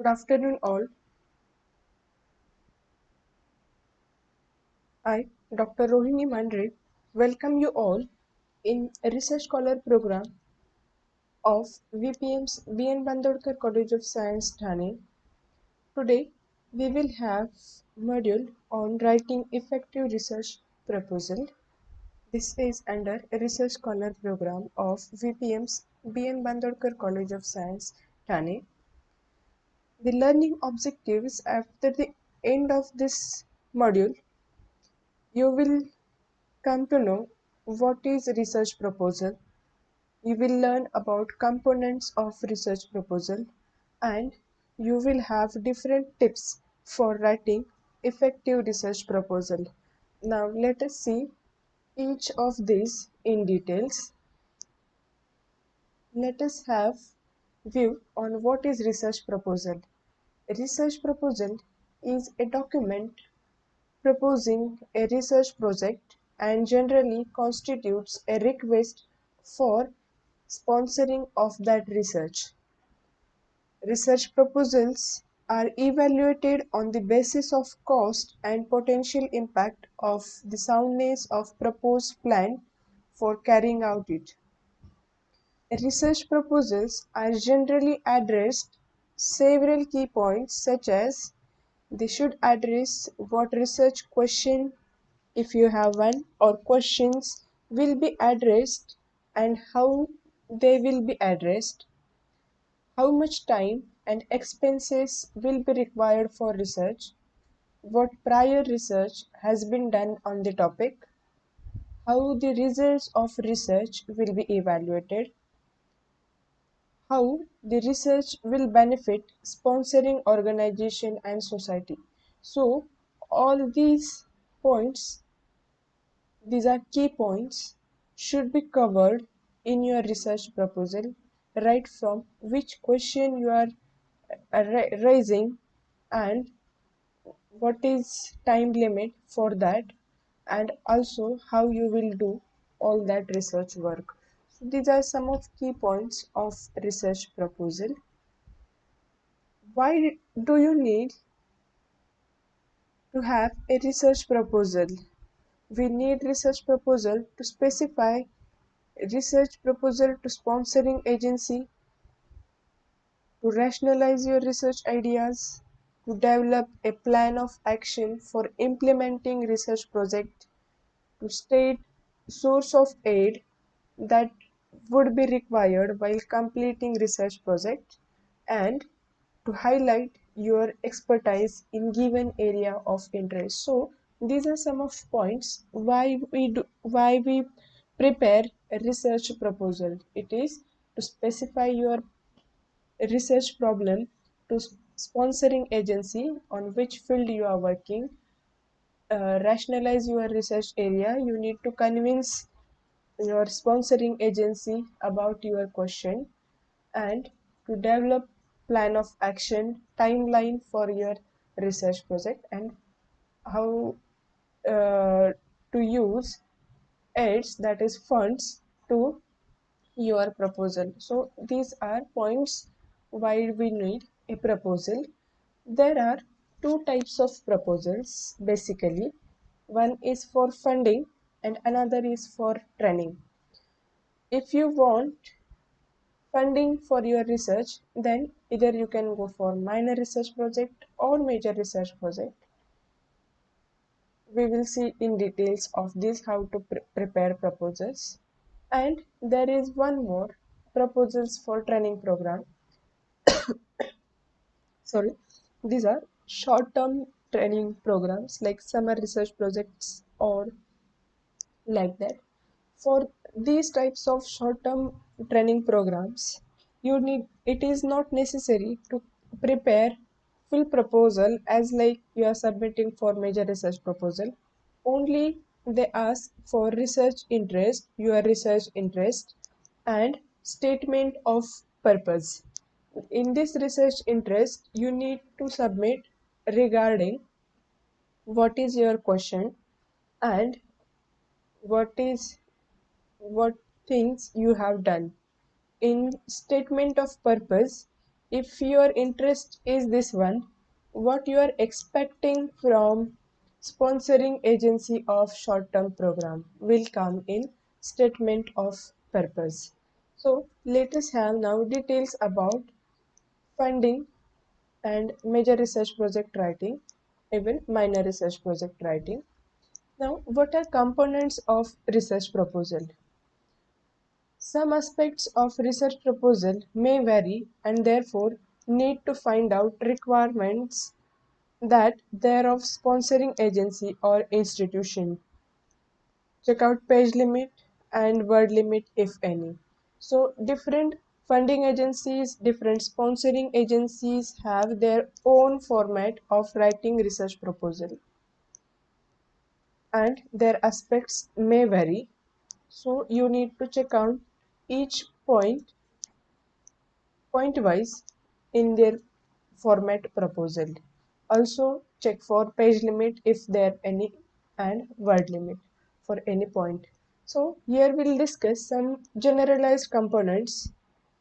Good afternoon, all. I, Dr. Rohini Mandre, welcome you all in a Research Scholar program of VPM's B.N. Bandodkar College of Science, Thane. Today, we will have module on writing effective research proposal. This is under a Research Scholar program of VPM's B.N. Bandodkar College of Science, Thane. The learning objectives after the end of this module, you will come to know what is research proposal. You will learn about components of research proposal and you will have different tips for writing effective research proposal. Now let us see each of these in details. Let us have view on what is research proposal. A research proposal is a document proposing a research project and generally constitutes a request for sponsoring of that research. Research proposals are evaluated on the basis of cost and potential impact of the soundness of proposed plan for carrying out it. Research proposals are generally addressed several key points such as they should address what research question, if you have one, or questions will be addressed and how they will be addressed, how much time and expenses will be required for research, what prior research has been done on the topic, how the results of research will be evaluated, how the research will benefit sponsoring organization and society. So all these points, these are key points, should be covered in your research proposal, right from which question you are raising and what is time limit for that, and also how you will do all that research work. So these are some of key points of research proposal. Why do you need to have a research proposal? We need research proposal to specify research proposal to sponsoring agency, to rationalize your research ideas, to develop a plan of action for implementing research project, to state source of aid that would be required while completing research project, and to highlight your expertise in given area of interest. So these are some of points why we prepare a research proposal. It is to specify your research problem, to sponsoring agency on which field you are working, rationalize your research area. You need to convince your sponsoring agency about your question, and to develop plan of action, timeline for your research project, and how to use aids, that is funds, to your proposal. So these are points why we need a proposal. There are two types of proposals basically. One is for funding and another is for training. If you want funding for your research, then either you can go for minor research project or major research project. We will see in details of this how to prepare proposals. And there is one more, proposals for training program. Sorry, these are short-term training programs like summer research projects or like that. For these types of short-term training programs, you need, it is not necessary to prepare full proposal as like you are submitting for major research proposal. Only they ask for research interest, your research interest, and statement of purpose. In this research interest, you need to submit regarding what is your question and what things you have done. In statement of purpose, if your interest is this one, what you are expecting from sponsoring agency of short-term program will come in statement of purpose. So let us have now details about funding and major research project writing, even minor research project writing. Now, what are components of research proposal? Some aspects of research proposal may vary and therefore need to find out requirements that thereof sponsoring agency or institution. Check out page limit and word limit if any. So different funding agencies, different sponsoring agencies have their own format of writing research proposal and their aspects may vary. So you need to check out each point wise in their format proposal. Also check for page limit if there any and word limit for any point. So here we'll discuss some generalized components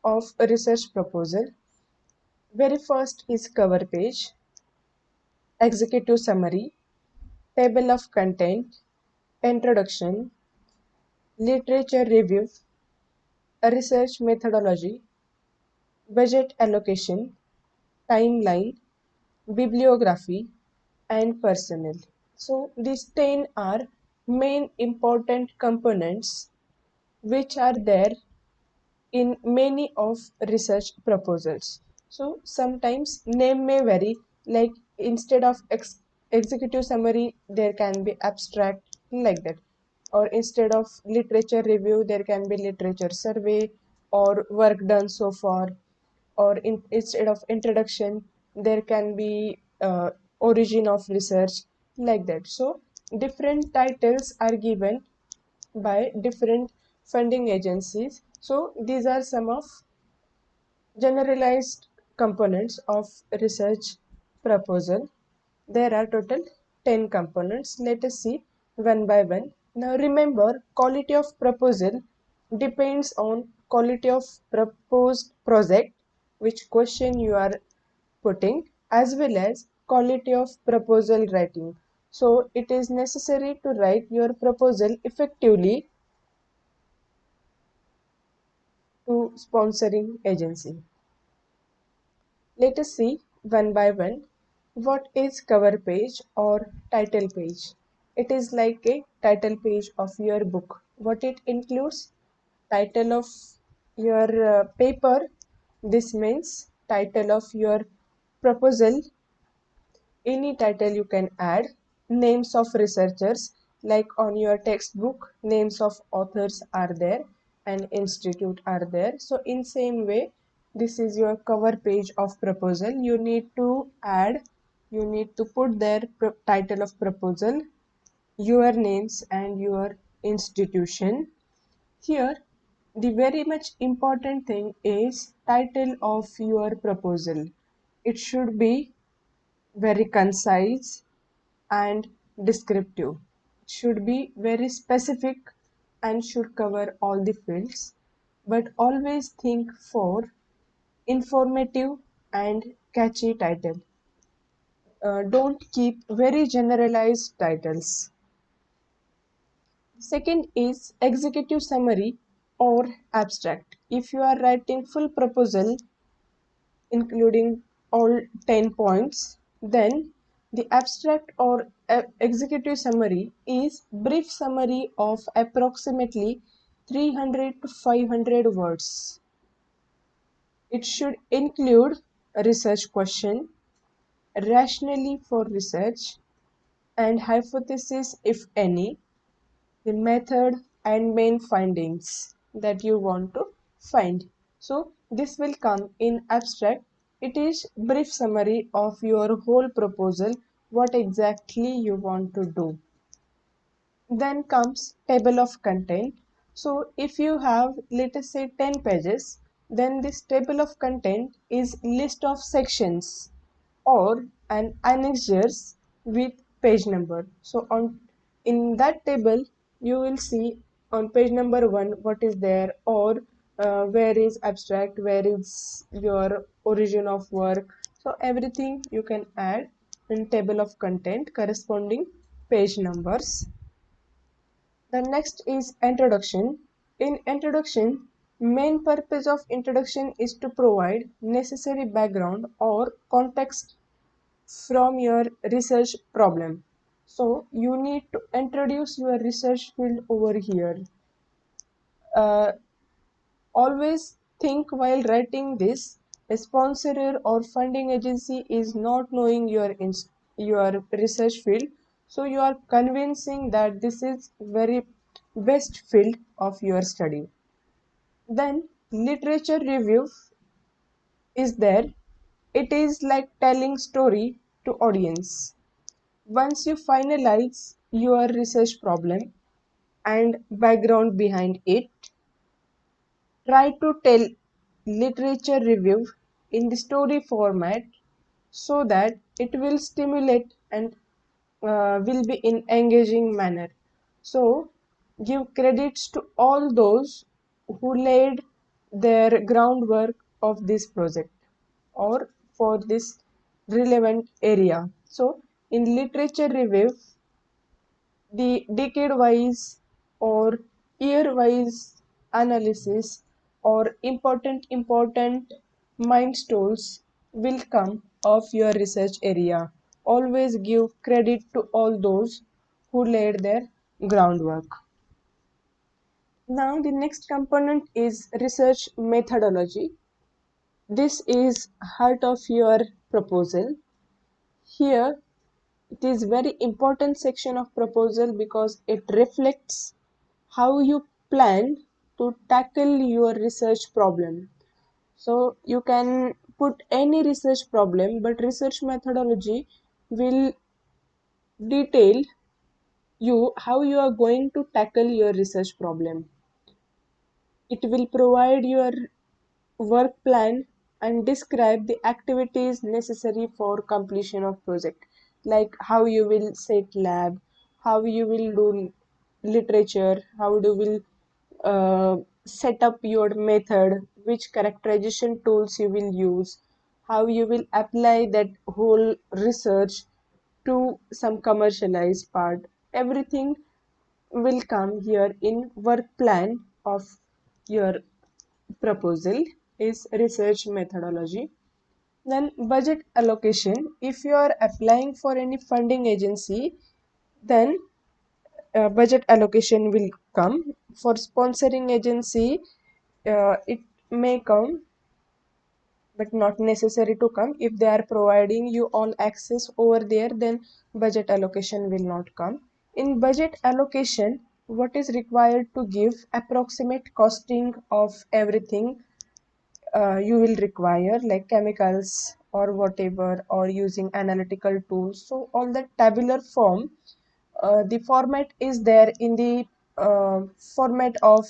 of a research proposal. Very first is cover page, executive summary, table of content, introduction, literature review, a research methodology, budget allocation, timeline, bibliography, and personnel. So these 10 are main important components which are there in many of research proposals. So sometimes name may vary, like instead of executive summary there can be abstract like that, or instead of literature review there can be literature survey or work done so far, or instead of introduction there can be origin of research like that. So different titles are given by different funding agencies. So these are some of generalized components of research proposal. There are total 10 components. Let us see one by one. Now remember, quality of proposal depends on quality of proposed project, which question you are putting, as well as quality of proposal writing. So it is necessary to write your proposal effectively to sponsoring agency. Let us see one by one what is cover page or title page. It is like a title page of your book. What it includes? Title of your paper. This means title of your proposal. Any title you can add. Names of researchers, like on your textbook names of authors are there and institute are there. So in same way, this is your cover page of proposal. You need to add, you need to put their title of proposal, your names and your institution. Here the very much important thing is title of your proposal. It should be very concise and descriptive. It should be very specific and should cover all the fields, but always think for informative and catchy title. Don't keep very generalized titles. Second is executive summary or abstract. If you are writing full proposal including all 10 points, then the abstract or executive summary is brief summary of approximately 300 to 500 words. It should include a research question, rationale for research, and hypothesis if any, the method and main findings that you want to find. So this will come in abstract. It is brief summary of your whole proposal, what exactly you want to do. Then comes table of content. So if you have, let us say, 10 pages, then this table of content is list of sections or an annexures with page number. So on in that table you will see on page number 1 what is there, or where is abstract, where is your origin of work. So everything you can add in table of content corresponding page numbers. The next is introduction. In introduction, main purpose of introduction is to provide necessary background or context from your research problem. So you need to introduce your research field over here. Uh, Always think while writing this, a sponsor or funding agency is not knowing your research field, so you are convincing that this is very best field of your study. Then literature review is there. It is like telling story to audience. Once you finalize your research problem and background behind it, try to tell literature review in the story format so that it will stimulate and will be in engaging manner. So give credits to all those who laid their groundwork of this project or for this relevant area. So in literature review, the decade-wise or year-wise analysis or important milestones will come of your research area. Always give credit to all those who laid their groundwork. Now the next component is research methodology. This is heart of your proposal. Here it is very important section of proposal because it reflects how you plan to tackle your research problem. So you can put any research problem, but research methodology will detail you how you are going to tackle your research problem. It will provide your work plan and describe the activities necessary for completion of project, like how you will set lab, how you will do literature, how you will set up your method, which characterization tools you will use, how you will apply that whole research to some commercialized part. Everything will come here in work plan of your proposal is research methodology. Then budget allocation. If you are applying for any funding agency, then budget allocation will come. For sponsoring agency, it may come, but not necessary to come. If they are providing you all access over there, then budget allocation will not come. In budget allocation, what is required to give approximate costing of everything you will require, like chemicals or whatever, or using analytical tools. So all the tabular form, the format is there in the format of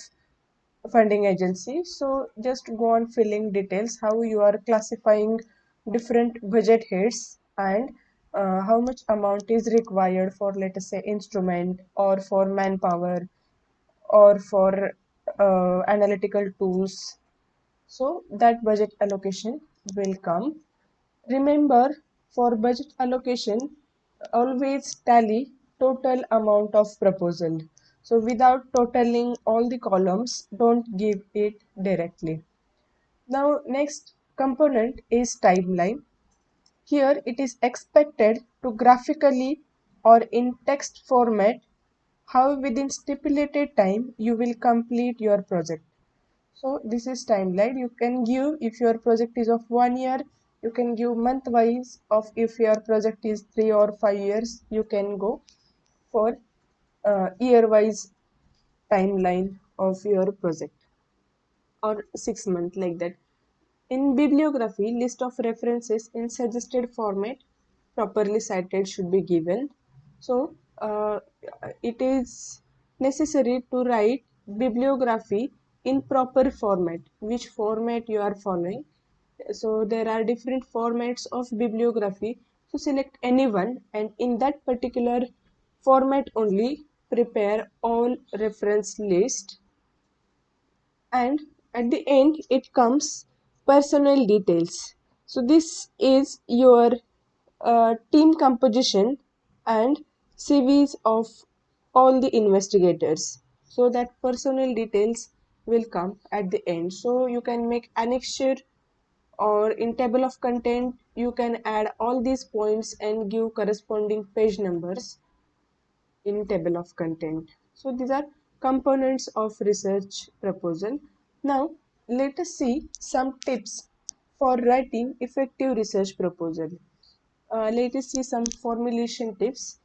funding agency. So just go on filling details how you are classifying different budget heads and how much amount is required for, let us say, instrument or for manpower or for analytical tools. So that budget allocation will come. Remember, for budget allocation, always tally total amount of proposal. So without totaling all the columns, don't give it directly. Now next component is timeline. Here it is expected to graphically or in text format how within stipulated time you will complete your project. So this is timeline. You can give, if your project is of 1 year, you can give month wise. Of if your project is 3 or 5 years, you can go for year wise timeline of your project, or 6 months, like that. In bibliography, list of references in suggested format properly cited should be given. So it is necessary to write bibliography in proper format, which format you are following. So there are different formats of bibliography. So select any one and in that particular format only prepare all reference list. And At the end it comes personal details. So this is your team composition and CVs of all the investigators. So that personal details will come at the end. So you can make annexure, or in table of content you can add all these points and give corresponding page numbers in table of content. So these are components of research proposal. Now let us see some tips for writing effective research proposal. Let us see some formulation tips.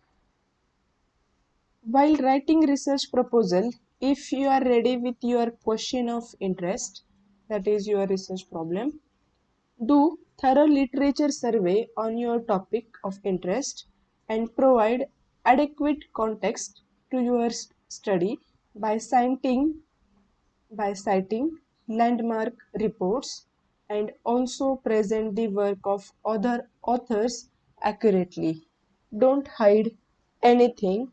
While writing research proposal, if you are ready with your question of interest, that is your research problem, do thorough literature survey on your topic of interest and provide adequate context to your study by citing landmark reports, and also present the work of other authors accurately. Don't hide anything.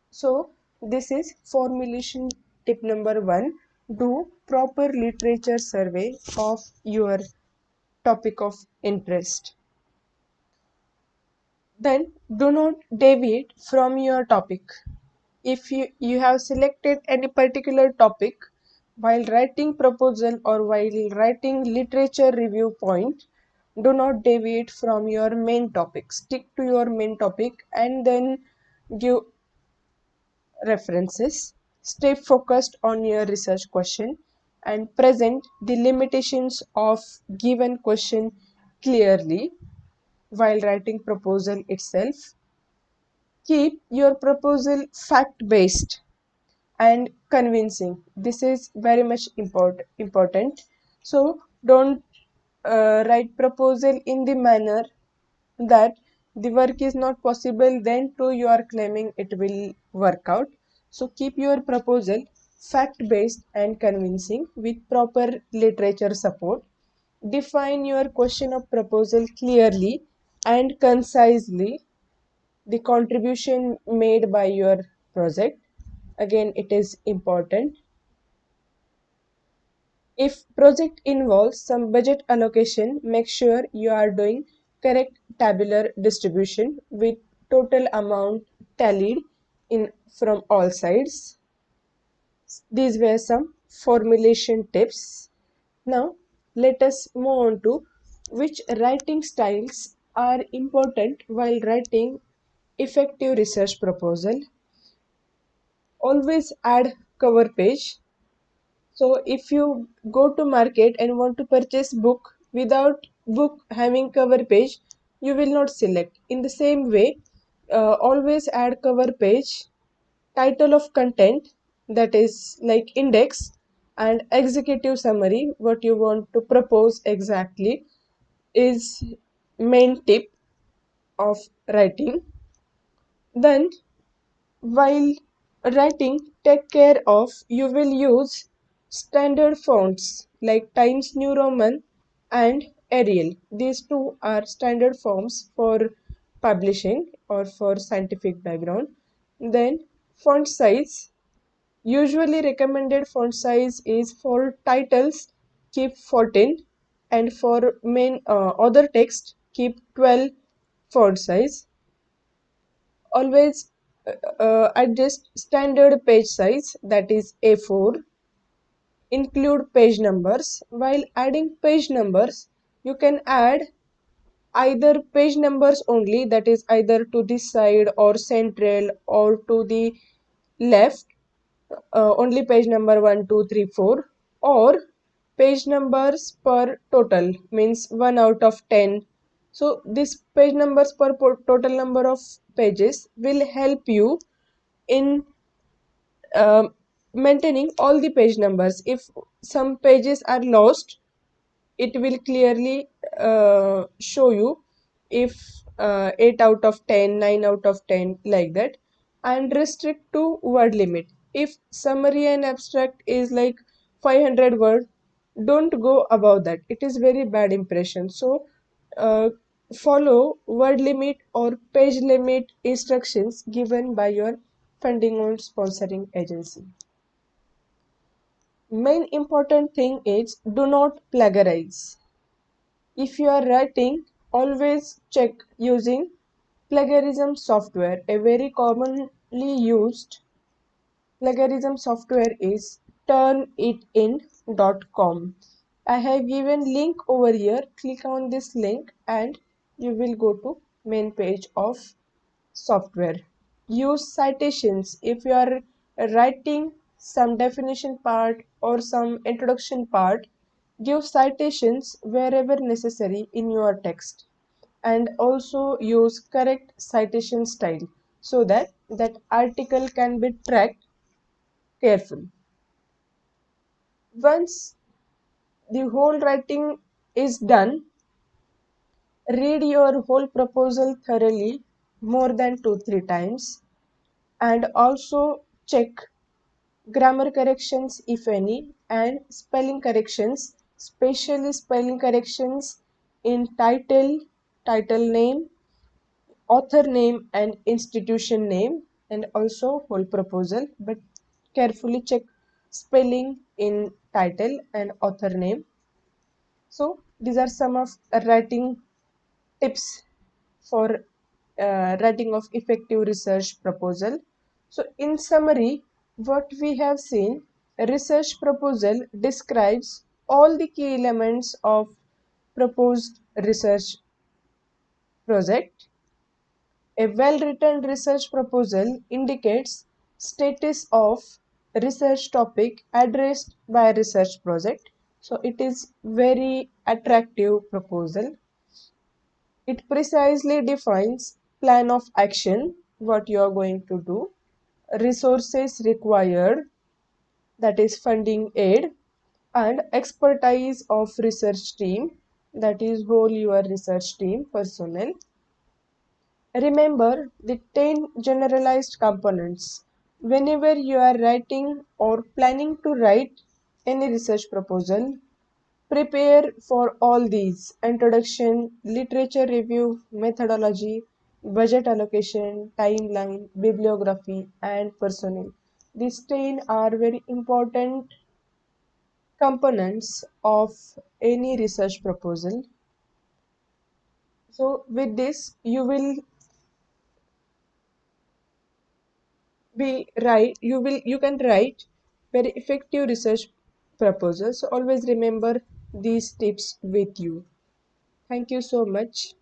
So this is formulation tip number 1. Do proper literature survey of your topic of interest. Then do not deviate from your topic. If you have selected any particular topic while writing proposal or while writing literature review point, do not deviate from your main topic. Stick to your main topic and then give references. Stay focused on your research question and present the limitations of given question clearly while writing proposal itself. Keep your proposal fact based and convincing. This is very much important. So don't write proposal in the manner that the work is not possible, then too you are claiming it will work out. So keep your proposal fact based and convincing with proper literature support. Define your question of proposal clearly and concisely. The contribution made by your project, again it is important. If project involves some budget allocation, make sure you are doing correct tabular distribution with total amount tallied in from all sides. These were some formulation tips. Now let us move on to which writing styles are important while writing effective research proposal. Always add cover page. So if you go to market and want to purchase book without book having cover page, you will not select. In the same way, always add cover page, title of content, that is like index, and executive summary, what you want to propose exactly, is main tip of writing. Then while writing, take care of you will use standard fonts like Times New Roman and Arial. These two are standard fonts for publishing or for scientific background. Then font size. Usually recommended font size is for titles keep 14, and for main other text keep 12 font size. Always adjust standard page size, that is A4. Include page numbers. While adding page numbers, you can add either page numbers only, that is either to this side or central or to the left, only page number 1 2 3 4, or page numbers per total, means 1 out of 10. So this page numbers per total number of pages will help you in uh, maintaining all the page numbers. If some pages are lost, it will clearly show you if 8 out of 10, 9 out of 10, like that. And restrict to word limit. If summary and abstract is like 500 word, don't go above that, it is very bad impression. So uh, follow word limit or page limit instructions given by your funding or sponsoring agency. Main important thing is do not plagiarize. If you are writing, always check using plagiarism software. A very commonly used plagiarism software is turnitin.com. I have given link over here. Click on this link and you will go to main page of software. Use citations if you are writing some definition part or some introduction part. Give citations wherever necessary in your text, and also use correct citation style so that that article can be tracked carefully. Once the whole writing is done, read your whole proposal thoroughly more than 2-3 times, and also check grammar corrections if any, and spelling corrections, especially spelling corrections in title name, author name and institution name, and also whole proposal, but carefully check spelling in title and author name. So these are some of writing tips for writing of effective research proposal. So in summary, what we have seen, a research proposal describes all the key elements of proposed research project. A well-written research proposal indicates status of research topic addressed by a research project. So it is very attractive proposal. It precisely defines plan of action, what you are going to do, resources required, that is funding aid, and expertise of research team, that is whole your research team personnel. Remember the 10 generalized components. Whenever you are writing or planning to write any research proposal, prepare for all these: introduction, literature review, methodology, budget allocation, timeline, bibliography, and personnel. These 10 are very important components of any research proposal. So with this you can write very effective research proposals. So always remember these tips with you. Thank you so much.